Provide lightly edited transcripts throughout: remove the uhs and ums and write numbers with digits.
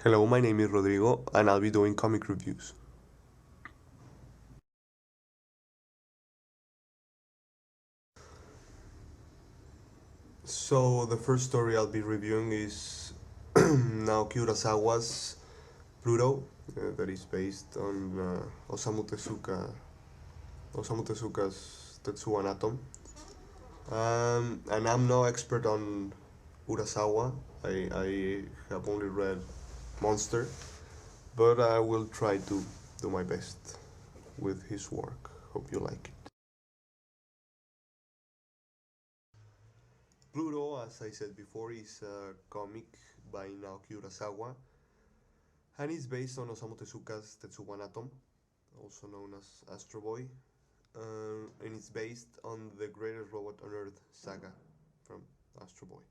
Hello, my name is Rodrigo, and I'll be doing comic reviews. So, the first story I'll be reviewing is Naoki Urasawa's Pluto, that is based on Osamu Tezuka's Tetsuwan Atom. And I'm no expert on Urasawa. I have only read Monster, but I will try to do my best with his work. Hope you like it. Pluto, as I said before, is a comic by Naoki Urasawa, and it's based on Osamu Tezuka's Tetsuwan Atom, also known as Astro Boy, and it's based on the Greatest Robot on Earth saga from Astro Boy.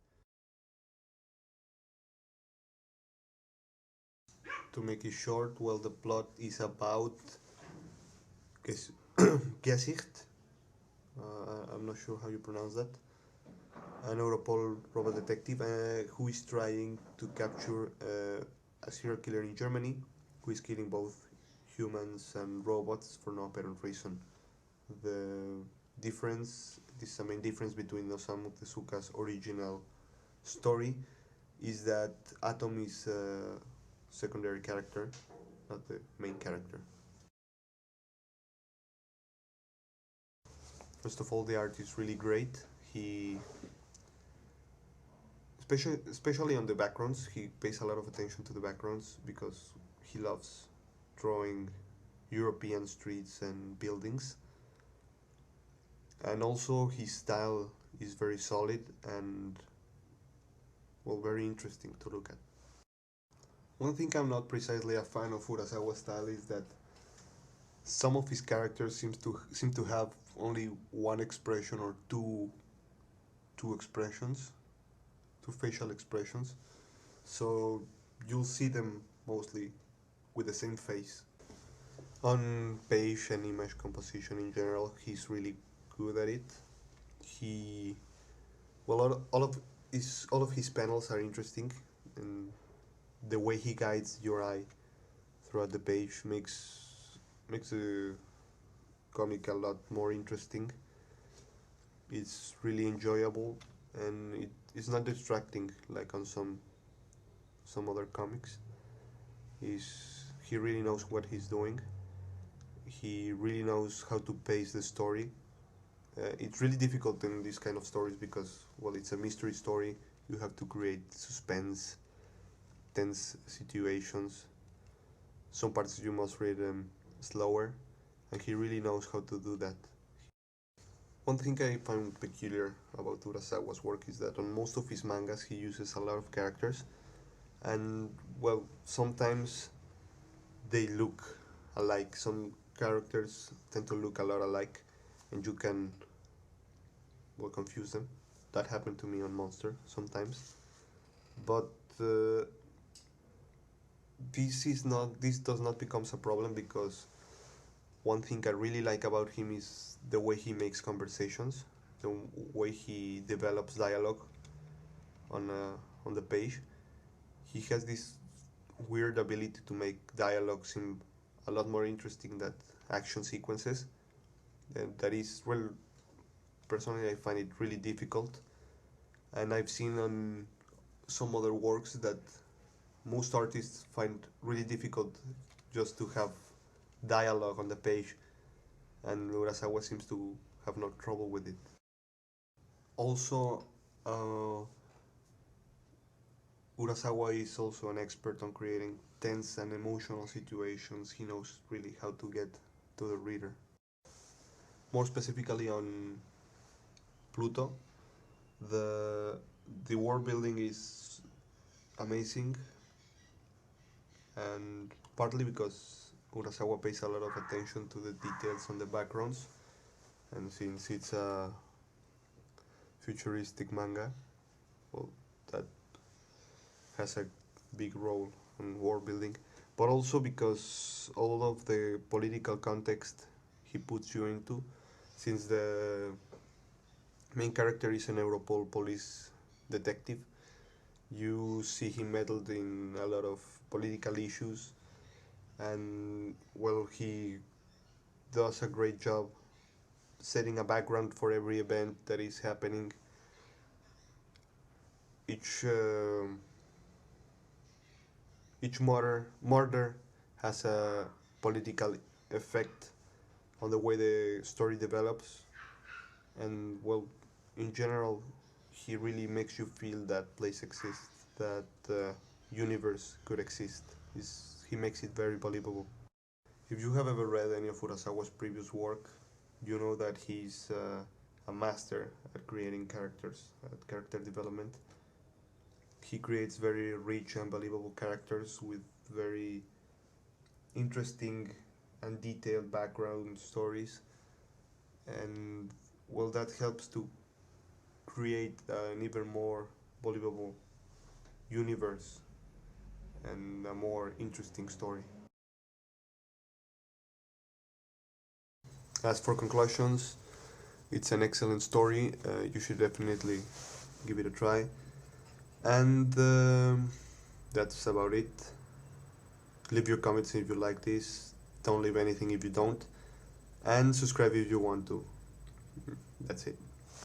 To make it short, well, the plot is about Gesicht. I'm not sure how you pronounce that. An Europol robot detective who is trying to capture a serial killer in Germany who is killing both humans and robots for no apparent reason. The this is the main difference between Osamu Tezuka's original story, is that Atom is a secondary character, not the main character. First of all, the art is really great. He especially on the backgrounds, he pays a lot of attention to the backgrounds because he loves drawing European streets and buildings. And also his style is very solid and, well, very interesting to look at. One thing I'm not precisely a fan of Urasawa's style is that some of his characters seem to have only one expression or two expressions, two facial expressions. So you'll see them mostly with the same face. On page and image composition in general, he's really good at it. He, well, all of his panels are interesting, and the way he guides your eye throughout the page makes the comic a lot more interesting. It's really enjoyable, and it's not distracting like on some other comics. He really knows what he's doing. He really knows how to pace the story. It's really difficult in these kind of stories because, well, it's a mystery story. You have to create suspense, tense situations. Some parts you must read them slower, and he really knows how to do that. One thing I find peculiar about Urasawa's work is that on most of his mangas he uses a lot of characters, and, well, sometimes they look alike. Some characters tend to look a lot alike, and you can, well, confuse them. That happened to me on Monster sometimes, but uh, this does not become a problem because one thing I really like about him is the way he makes conversations, the way he develops dialogue on the page. He has this weird ability to make dialogue seem a lot more interesting than action sequences. And that is, well, personally I find it really difficult. And I've seen on some other works that most artists find really difficult just to have dialogue on the page, and Urasawa seems to have no trouble with it. Also, Urasawa is also an expert on creating tense and emotional situations. He knows really how to get to the reader. More specifically on Pluto, the the world building is amazing, and partly because Urasawa pays a lot of attention to the details on the backgrounds, and since it's a futuristic manga, well, that has a big role in world building, but also because all of the political context he puts you into, since the main character is an Europol police detective, You see him meddled in a lot of political issues, and well, he does a great job setting a background for every event that is happening. Each each murder has a political effect on the way the story develops, and well, in general, he really makes you feel that place exists, that universe could exist. He makes it very believable. If you have ever read any of Urasawa's previous work, you know that he's a master at creating characters, at character development. He creates very rich and believable characters with very interesting and detailed background stories, and well, that helps to create an even more believable universe and a more interesting story. As for conclusions, it's an excellent story. You should definitely give it a try. And that's about it. Leave your comments if you like this. Don't leave anything if you don't. And subscribe if you want to. That's it.